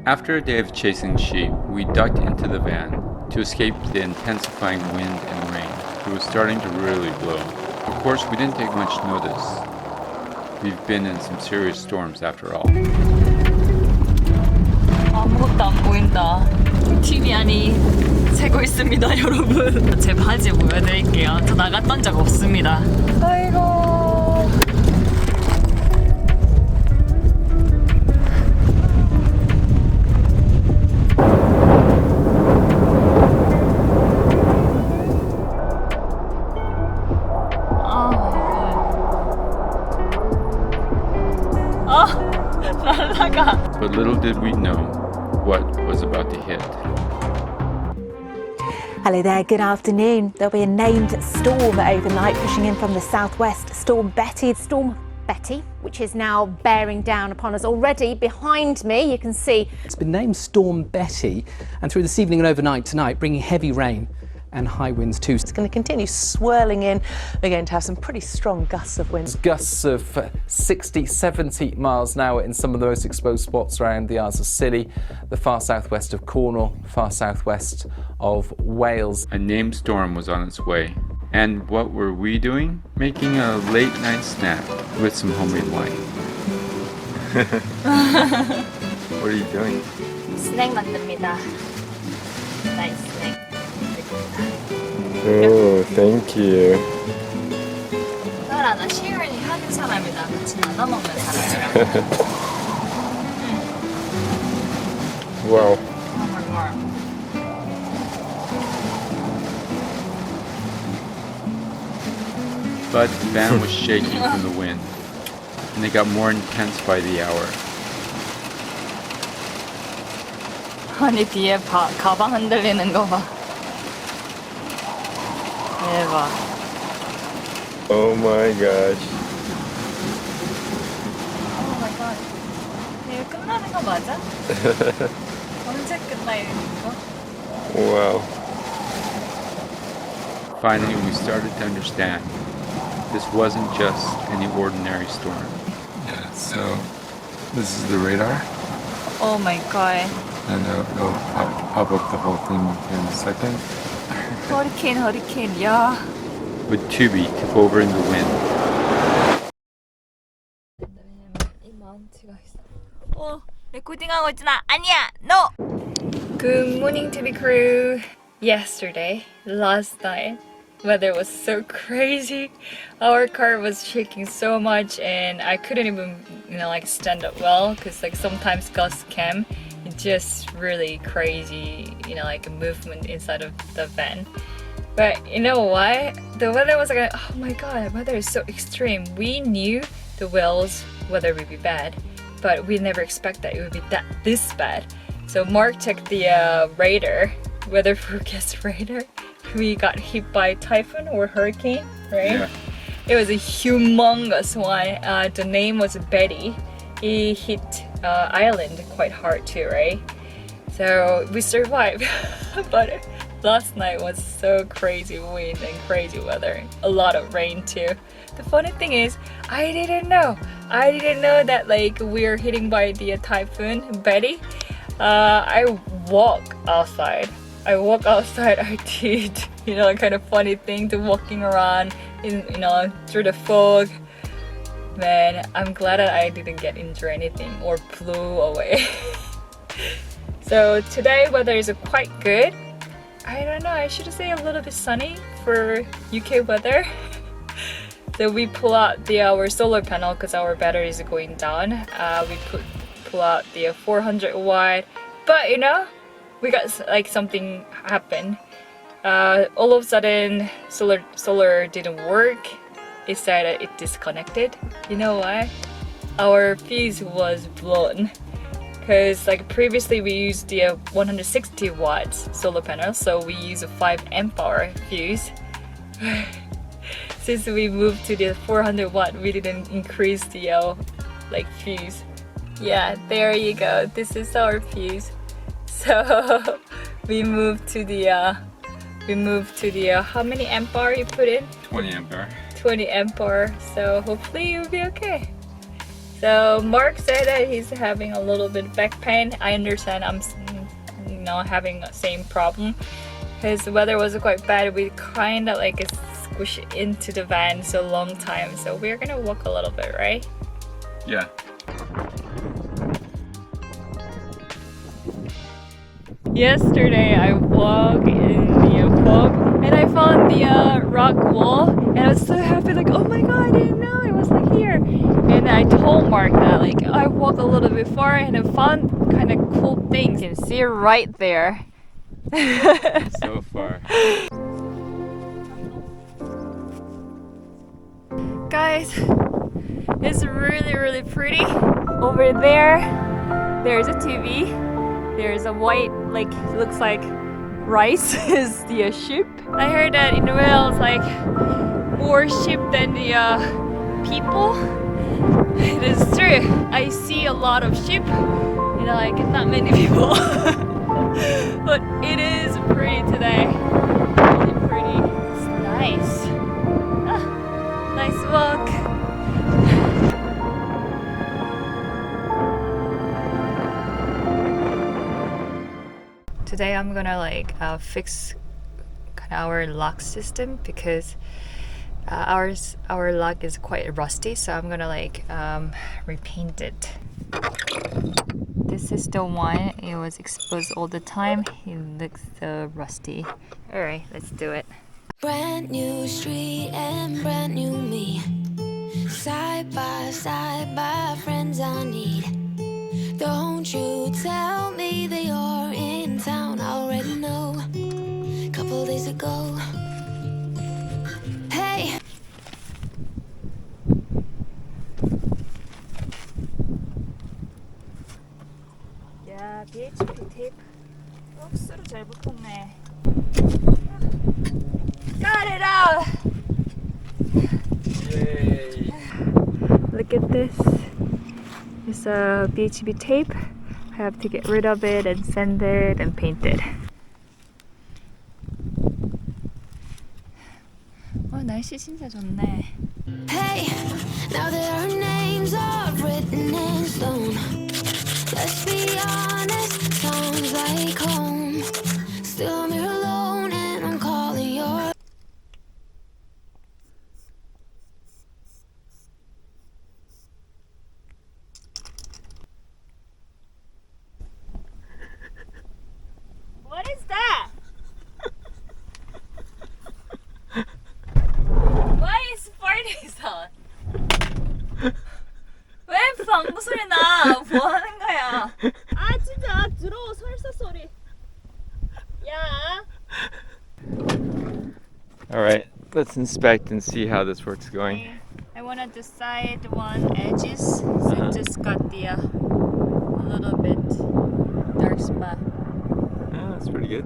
After a day of chasing sheep, we ducked into the van to escape the intensifying wind and rain. It was starting to really blow. Of course, we didn't take much notice. We've been in some serious storms after all. 아무것도 안 보인다. TV 안이 새고 있습니다, 여러분. 제 바지 보여드릴게요. 저 나갔던 적 없습니다. 아이고. But little did we know what was about to hit. Hello there, good afternoon. There'll be a named storm overnight pushing in from the southwest. Storm Betty, which is now bearing down upon us already. Behind me, you can see. It's been named Storm Betty, and through this evening and overnight tonight, bringing heavy rain and high winds too. It's going to continue swirling in. We're going to have some pretty strong gusts of wind. Gusts of 60, 70 miles an hour in some of the most exposed spots around the Isles of Scilly, the far southwest of Cornwall, far southwest of Wales. A named storm was on its way. And what were we doing? Making a late night snack with some homemade wine. What are you doing? 스낵 만듭니다. 나이스 스낵. Oh, thank you. 나라 나 시어링 하는 사람이다. 같이 나눠 먹는 사람이라. Wow. But the van was shaking from the wind, and it got more intense by the hour. 아니 뒤에 가방 흔들리는 거 봐. 대박. Oh my gosh. Oh my god. 이거 끝나는 거 맞아? 언제 끝나 이거? Wow. Finally, we started to understand. This wasn't just any ordinary storm. Yeah, so this is the radar, Oh my god. and it'll pop up the whole thing in a second. 허리케인, 야. But Tubi took over in the wind. 레코딩하고 있잖아. 아니야, no. Good morning, TV crew. Yesterday, last night, weather was so crazy. Our car was shaking so much, and I couldn't even, stand up well because sometimes gusts came. It's just really crazy, a movement inside of the van. But you know what? The weather was like, oh my god, the weather is so extreme. We knew the Wales weather would be bad, but we never expect that it would be this bad. So Mark checked the radar, weather forecast radar. We got hit by typhoon or hurricane, right? Yeah. It was a humongous one. The name was Betty. It hit Ireland quite hard too, right? So we survived, but last night was so crazy wind and crazy weather. A lot of rain too. The funny thing is, I didn't know that we're hitting by the typhoon Betty. I walk outside. I did, kind of funny thing to walking around in, through the fog. Man, I'm glad that I didn't get injured anything or flew away. So today weather is quite good. I don't know, I should say a little bit sunny for UK weather. So we pull out our solar panel because our battery is going down. We pull out the 400 watt, but we got something happen. All of a sudden solar didn't work. It said that it disconnected. You know why? Our fuse was blown. Because previously we used the 160 watts solar panel, so we use a 5 amp hour fuse. Since we moved to the 400 watt, we didn't increase the fuse. Yeah, there you go. This is our fuse. So we moved to the how many amp hour you put in? 20 amp hour. 20 amp hour. So hopefully you'll be okay. So Mark said that he's having a little bit back pain. I understand. I'm having the same problem because the weather was quite bad. We kind of like squished into the van so long time. So we're gonna walk a little bit, right? Yeah. Yesterday I walked in the fog and I found the rock wall and I was so happy, like, oh my god, I didn't know it was like here. And I told Mark that like I walked a little bit far and I found kind of cool things. You can see it right there. So far. Guys, it's really pretty. Over there, there's a TV. There's a white, like, looks like rice is the ship. I heard that in Wales, like, more sheep than the people. It is true. I see a lot of sheep, you know, like not many people. But it is pretty today. Really pretty. It's nice. Nice walk. Today I'm gonna like fix kind of our lock system because our lock is quite rusty, so I'm gonna like repaint it. This is the one, it was exposed all the time. It looks so rusty. Alright, let's do it. Brand new street and brand new me. Side by friends I need. Don't you tell me that you're in town, I already know. Couple days ago. Hey. 야, BHP 테이프 박스로 잘 붙었네. Got it out! Yay! Look at this. It's a BHP tape. I have to get rid of it and sand it and paint it. 날씨 진짜 좋네. Hey, now there are names are written in stone. Let's be honest, sounds like home. Still I'm here alone and I'm calling your. What is that? Why is farting sound? 왜 방구 소리 나? 뭐 하는 거야? 아 진짜 들어 설사 소리. 야. All right, let's inspect and see how this work's going. I wanted the side one edges, so it just got the a little bit dark spot. Yeah, that's pretty good.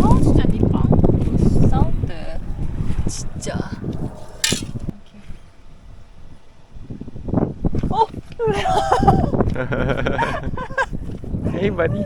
아 진짜 네 방구 사운드 진짜. 어 Hey, buddy.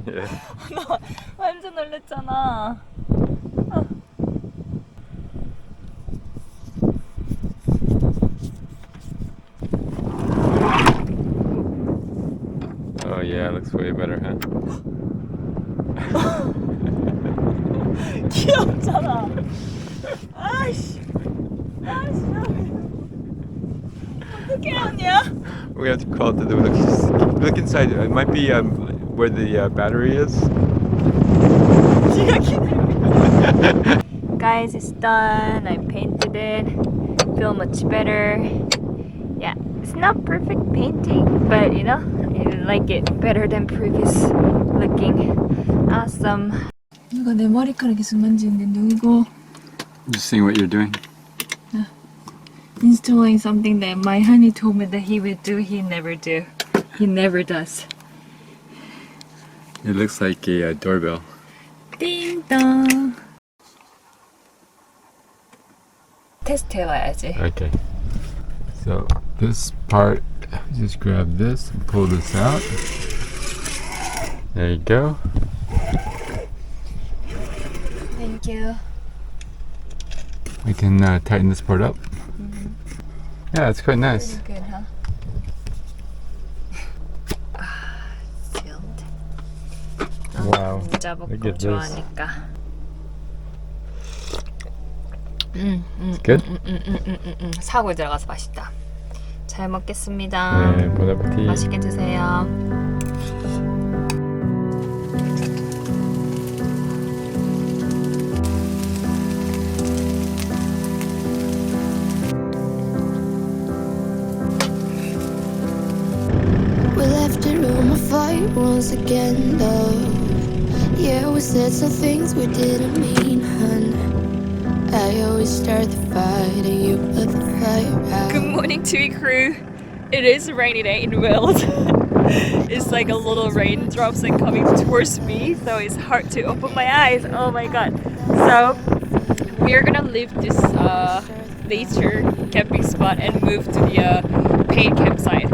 Yeah. 나 완전 놀랬잖아. Oh yeah, looks way better, huh? 귀엽잖아. 아이씨. 아이씨. 어떻게 하냐? We have to crawl to the look inside. It might be where the battery is. Guys, it's done. I painted it. Feel much better. Yeah, it's not perfect painting, but you know, I like it better than previous looking. Awesome. 누가 내 머리카락 계속 만지는데 누구? Just seeing what you're doing. Installing something that my honey told me that he would do, he never do. He never does. It looks like a doorbell. Ding dong. 테스트 해봐야지. Okay. So this part, just grab this and pull this out. There you go. Thank you. We can tighten this part up. Yeah, it's quite nice. Good, huh? Sealed. Wow. 잡고 Look at this. 좋아하니까. It's good? 사골 들어가서 맛있다. 잘 먹겠습니다. 네, bon appétit. 맛있게 드세요. We left a room of fire once again, love. Yeah, we said some things we didn't mean, hun. I always start the fight and you put the fire out. Good morning, TUI crew. It is a rainy day in Wales. It's like a little raindrops are coming towards me, so it's hard to open my eyes. Oh my god. So we are gonna leave this nature camping spot and move to the paid campsite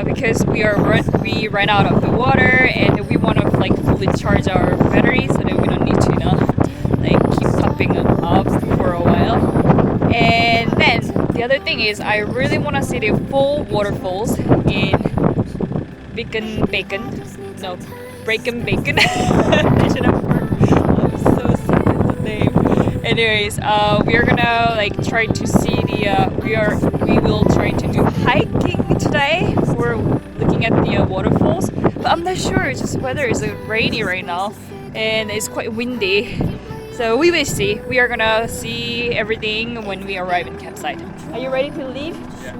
because we ran out of the water and we want to like fully charge our battery so that we don't need to like keep topping up for a while. And then the other thing is I really want to see the full waterfalls in Bacon. I should have I'm so sick of the name. Anyways, we are gonna like try to see the we will try to do hiking today. We're looking at the waterfalls, but I'm not sure. It's just weather is rainy right now and it's quite windy. So we will see. We are gonna see everything when we arrive in campsite. Are you ready to leave? Yeah.